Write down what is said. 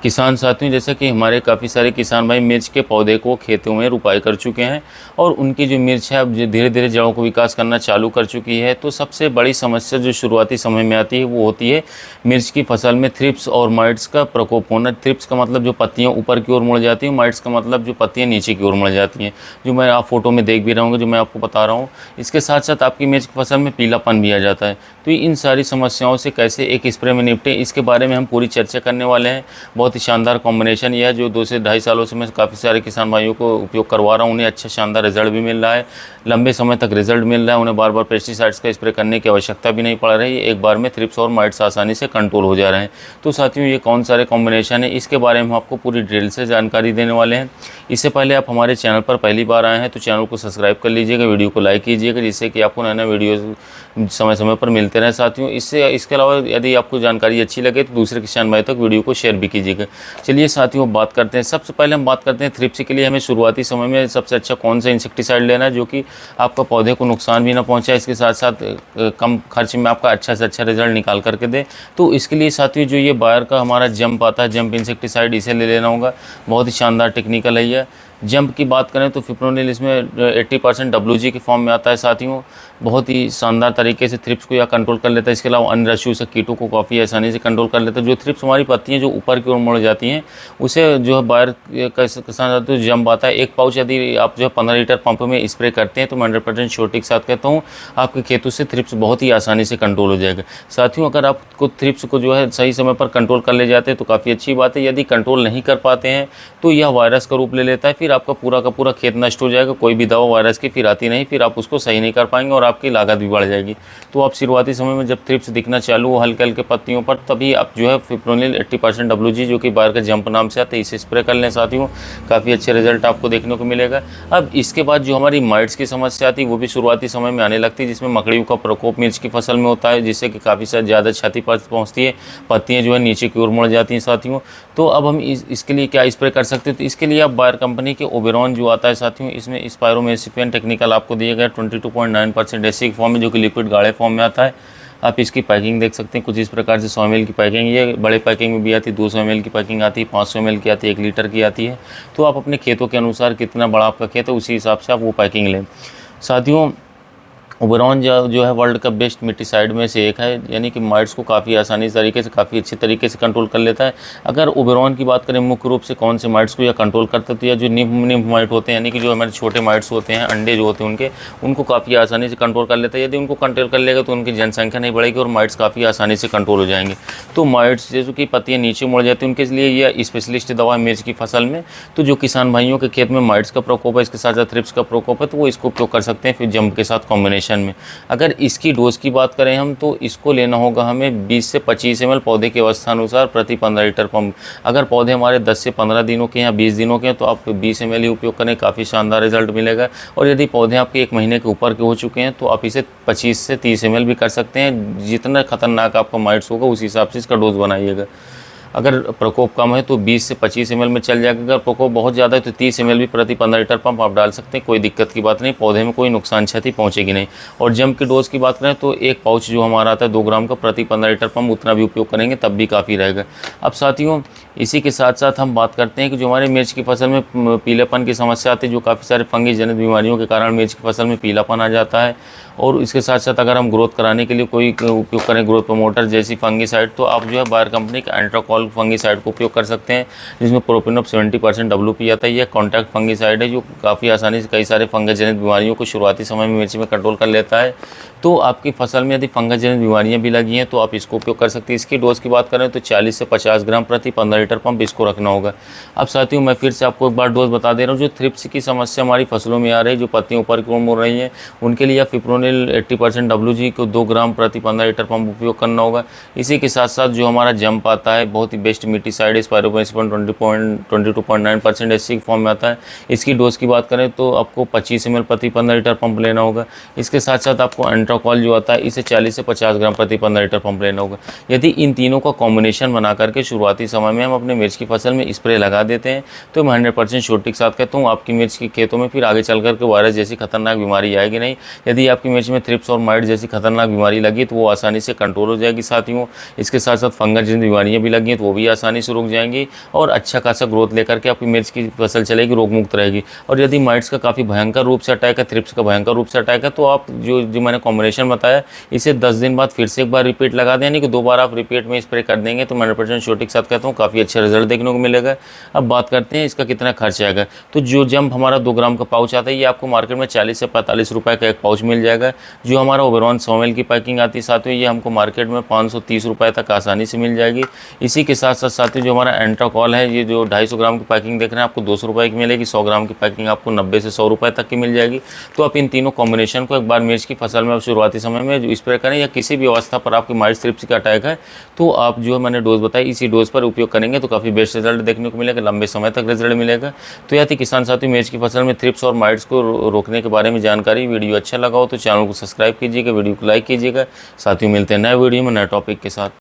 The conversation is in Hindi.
किसान साथियों, जैसा कि हमारे काफ़ी सारे किसान भाई मिर्च के पौधे को खेतों में रोपाई कर चुके हैं और उनकी जो मिर्च है अब धीरे धीरे जड़ों को विकास करना चालू कर चुकी है। तो सबसे बड़ी समस्या जो शुरुआती समय में आती है वो होती है मिर्च की फसल में थ्रिप्स और माइट्स का प्रकोप होना। थ्रिप्स का मतलब जो पत्तियां ऊपर की ओर मुड़ जाती हैं, माइट्स का मतलब जो पत्तियां नीचे की ओर मुड़ जाती हैं, जो मैं आप फोटो में देख भी रहा हूँ, जो मैं आपको बता रहा हूँ। इसके साथ साथ आपकी मिर्च की फसल में पीलापन भी आ जाता है। तो इन सारी समस्याओं से कैसे एक स्प्रे में निपटें, इसके बारे में हम पूरी चर्चा करने वाले हैं। बहुत ही शानदार कॉम्बिनेशन यह है जो 2 से ढाई सालों से मैं काफ़ी सारे किसान भाइयों को उपयोग करवा रहा हूँ। उन्हें अच्छा शानदार रिजल्ट भी मिल रहा है, लंबे समय तक रिजल्ट मिल रहा है। उन्हें बार बार पेस्टिसाइड्स का स्प्रे करने की आवश्यकता भी नहीं पड़ रही है। एक बार में थ्रिप्स और माइट्स आसानी से कंट्रोल हो जा रहे हैं। तो साथियों, ये कौन सारे कॉम्बिनेशन है, इसके बारे में हम आपको पूरी डिटेल से जानकारी देने वाले हैं। इससे पहले आप हमारे चैनल पर पहली बार आए हैं तो चैनल को सब्सक्राइब कर लीजिएगा, वीडियो को लाइक कीजिएगा, जिससे कि आपको नए नए वीडियो समय समय पर मिलते रहें। साथियों, इसके अलावा यदि आपको जानकारी अच्छी लगे तो दूसरे किसान भाई तक वीडियो को शेयर भी कीजिएगा। चलिए साथियों, बात करते हैं। सबसे पहले हम बात करते हैं थ्रिप्स के लिए हमें शुरुआती समय में सबसे अच्छा कौन सा इंसेक्टिसाइड लेना है जो कि आपका पौधे को नुकसान भी ना पहुंचाए, इसके साथ साथ कम खर्च में आपका अच्छा से अच्छा रिजल्ट निकाल करके दे। तो इसके लिए साथियों, जो ये बायर का हमारा जंप आता है, जंप इंसेक्टिसाइड, इसे ले लेना होगा। बहुत ही शानदार टेक्निकल है यह। जंप की बात करें तो फिप्रोनिल इसमें 80% WG के फॉर्म में आता है। साथियों, बहुत ही शानदार तरीके से थ्रिप्स को यह कंट्रोल कर लेता है। इसके अलावा अन्य रश्मि कीटों को काफ़ी आसानी से कंट्रोल कर लेता है। जो थ्रिप्स हमारी पत्तियां जो ऊपर की ओर मुड़ जाती हैं, उसे जो है बायर का किसान तो जंप आता है। एक पाउच यदि आप जो है 15 लीटर पंप में स्प्रे करते हैं तो मैं 100% श्योरिटी के साथ कहता हूँ आपके खेतों से थ्रिप्स बहुत ही आसानी से कंट्रोल हो जाएगा। साथियों, अगर आपको थ्रिप्स को जो है सही समय पर कंट्रोल कर ले जाते हैं तो काफ़ी अच्छी बात है। यदि कंट्रोल नहीं कर पाते हैं तो यह वायरस का रूप ले लेता है, फिर आपका पूरा का पूरा खेत नष्ट हो जाएगा। कोई भी दवा वायरस की फिर आती नहीं, फिर आप उसको सही नहीं कर पाएंगे और आपकी लागत भी बढ़ जाएगी। तो आप शुरुआती समय में जब थ्रिप्स दिखना चालू हो हल्के हल्के पत्तियों पर, तभी आप जो है फिप्रोनिल 80% WG जो कि बायर का जंप नाम से आता है, इसे स्प्रे कर लें। साथियों, काफ़ी अच्छे रिजल्ट आपको देखने को मिलेगा। अब इसके बाद जो हमारी माइट्स की समस्या आती है वो भी शुरुआती समय में आने लगती है, जिसमें मकड़ियों का प्रकोप मिर्च की फसल में होता है, जिससे कि काफ़ी ज़्यादा क्षति पहुँचती है। पत्तियाँ जो है नीचे की ओर मुड़ जाती हैं। साथियों, तो अब हम इसके लिए क्या स्प्रे कर सकते हैं, तो इसके लिए आप बायर कंपनी के ओबेरॉन जो आता है साथियों, इसमें स्पायरोमेसिपियन टेक्निकल आपको दिया गया 22.9% एसिड फॉर्म में, जो कि लिक्विड गाढ़े फॉर्म में आता है। आप इसकी पैकिंग देख सकते हैं कुछ इस प्रकार से। 100 ml की पैकिंग, ये बड़े पैकिंग में भी आती है, 200 ml की पैकिंग आती है, 500 ml की आती है, 1 लीटर की आती है। तो आप अपने खेतों के अनुसार कितना बड़ा आपका खेत है उसी हिसाब से आप वो पैकिंग लें। साथियों, ओबेरॉन जो है वर्ल्ड का बेस्ट मिट्टीसाइड में से एक है, यानी कि माइट्स को काफ़ी आसानी तरीके से, काफ़ी अच्छे तरीके से कंट्रोल कर लेता है। अगर ओबेरॉन की बात करें मुख्य रूप से कौन से माइट्स को यह कंट्रोल करता है, तो यह जो निम्फ माइट होते हैं, यानी कि जो हमारे छोटे माइट्स होते हैं, अंडे जो होते हैं उनको काफ़ी आसानी से कंट्रोल कर लेता है। यदि उनको कंट्रोल कर लेगा तो उनकी जनसंख्या नहीं बढ़ेगी और माइट्स काफ़ी आसानी से कंट्रोल हो जाएंगे। तो माइट्स जैसे कि पत्तियाँ नीचे मुड़ जाती हैं, उनके लिए यह स्पेशलिस्ट दवा है मिर्च की फसल में। तो जो किसान भाइयों के खेत में माइट्स का प्रकोप है, इसके साथ साथ थ्रिप्स का प्रकोप है, तो वो इसको उपयोग कर सकते हैं फिर जंप के साथ कॉम्बिनेशन में। अगर इसकी डोज की बात करें हम, तो इसको लेना होगा हमें 20 से 25 ml पौधे के अवस्था अनुसार प्रति 15 लीटर पंप। अगर पौधे हमारे 10 से 15 दिनों के या 20 दिनों के हैं तो आप 20 ml ही उपयोग करें, काफ़ी शानदार रिजल्ट मिलेगा। और यदि पौधे आपके 1 महीने के ऊपर के हो चुके हैं तो आप इसे 25 से 30 ml भी कर सकते हैं। जितना खतरनाक आपका माइट्स होगा उस हिसाब से इसका डोज बनाइएगा। अगर प्रकोप कम है तो 20 से 25 ml में चल जाएगा। अगर प्रकोप बहुत ज़्यादा है तो 30 ml भी प्रति 15 लीटर पंप आप डाल सकते हैं, कोई दिक्कत की बात नहीं, पौधे में कोई नुकसान क्षति पहुंचेगी नहीं। और जंप की डोज की बात करें तो एक पाउच जो हमारा आता है 2 ग्राम का प्रति 15 लीटर पंप, उतना भी उपयोग करेंगे तब भी काफ़ी रहेगा। अब साथियों, इसी के साथ साथ हम बात करते हैं कि जो हमारे मिर्च की फसल में पीलापन की समस्या आती है, जो काफ़ी सारे फंगी जनित बीमारियों के कारण मिर्च की फसल में पीलापन आ जाता है। और इसके साथ साथ अगर हम ग्रोथ कराने के लिए कोई उपयोग करें ग्रोथ प्रमोटर जैसी फंगीसाइड, तो आप जो है बायर कंपनी का एंट्राकॉल फंगीसाइड को उपयोग कर सकते हैं, जिसमें प्रोपिनोप 70% WP आता है। यह कॉन्टैक्ट फंगीसाइड है जो काफ़ी आसानी से कई सारे फंगस जनित बीमारियों को शुरुआती समय में मिर्च में कंट्रोल कर लेता है। तो आपकी फसल में यदि फंगस जनित बीमारियाँ भी लगी हैं तो आप इसको उपयोग कर सकते हैं। इसकी डोज की बात करें तो 40 से 50 ग्राम प्रति 15 लीटर पंप इसको रखना होगा। अब साथियों, मैं फिर से आपको एक बार डोज बता दे रहा हूँ। जो थ्रिप्स की समस्या हमारी फसलों में आ रही है, जो पत्तियों ऊपर की ओर मुड़ रही हैं, उनके लिए फिप्रोनिल 80% WG को 2 ग्राम प्रति 15 लीटर पंप उपयोग करना होगा। इसी के साथ साथ जो हमारा जंप आता है, बहुत ही बेस्ट मिट्टीसाइड, स्पायरोमेसिपियन 22.9% एसिड फॉर्म में आता है। इसकी डोज की बात करें तो आपको 25 ml प्रति 15 लीटर पंप लेना होगा। इसके साथ साथ आपको एंट्राकॉल जो आता है, इसे 40 से 50 ग्राम प्रति 15 लीटर पंप लेना होगा। यदि इन तीनों का कॉम्बिनेशन बना करके शुरुआती समय में हम हम अपने मिर्च की फसल में स्प्रे लगा देते हैं तो मैं 100% श्योरिटी के साथ कहता हूँ आपकी मिर्च के खेतों में फिर आगे चल करके वायरस जैसी खतरनाक बीमारी आएगी नहीं। यदि आपकी मिर्च में थ्रिप्स और माइट जैसी खतरनाक बीमारी लगी तो वो आसानी से कंट्रोल हो जाएगी साथियों। इसके साथ साथ फंगस जैसी बीमारियाँ भी लगी हैं तो वो भी आसानी से रुक जाएंगी और अच्छा खासा ग्रोथ लेकर के आपकी मिर्च की फसल चलेगी, रोग मुक्त रहेगी। और यदि माइट्स का काफ़ी भयंकर रूप से अटैक है, थ्रिप्स का भयंकर रूप से अटैक है, तो आप जो मैंने कॉम्बिनेशन बताया इसे 10 दिन बाद फिर से एक बार रिपीट लगा दें, यानी कि 2 बार आप रिपीट में स्प्रे कर देंगे तो 100% श्योरिटी के साथ कहता हूँ काफ़ी अच्छा रिजल्ट देखने को मिलेगा। अब बात करते हैं इसका कितना खर्च आएगा। तो जो जंप हमारा 2 ग्राम का पाउच आता है ये आपको मार्केट में 40 से 45 रुपये का एक पाउच मिल जाएगा। जो हमारा ओबेरॉन 100 ml की पैकिंग आती है साथियों ये हमको मार्केट में 530 रुपये तक आसानी से मिल जाएगी। इसी के साथ साथ साथियों जो हमारा एंट्राकॉल है ये जो 250 ग्राम की पैकिंग देख रहे हैं आपको 200 रुपये की मिलेगी। 100 ग्राम की पैकिंग आपको 90 से 100 रुपये तक की मिल जाएगी। तो आप इन तीनों कॉम्बिनेशन को एक बार मिर्च की फसल में शुरुआती समय में जो स्प्रे करें या किसी भी अवस्था पर आपकी माइट्स थ्रिप्स का अटैक है तो आप जो मैंने डोज बताई इसी डोज पर उपयोग करेंगे तो काफ़ी बेस्ट रिजल्ट देखने को मिलेगा, लंबे समय तक रिजल्ट मिलेगा। तो यह थी किसान साथियों मिर्च की फसल में थ्रिप्स और माइट्स को रोकने के बारे में जानकारी। वीडियो अच्छा लगा हो तो चैनल को सब्सक्राइब कीजिएगा, वीडियो को लाइक कीजिएगा। साथियों मिलते हैं नए वीडियो में नए टॉपिक के साथ।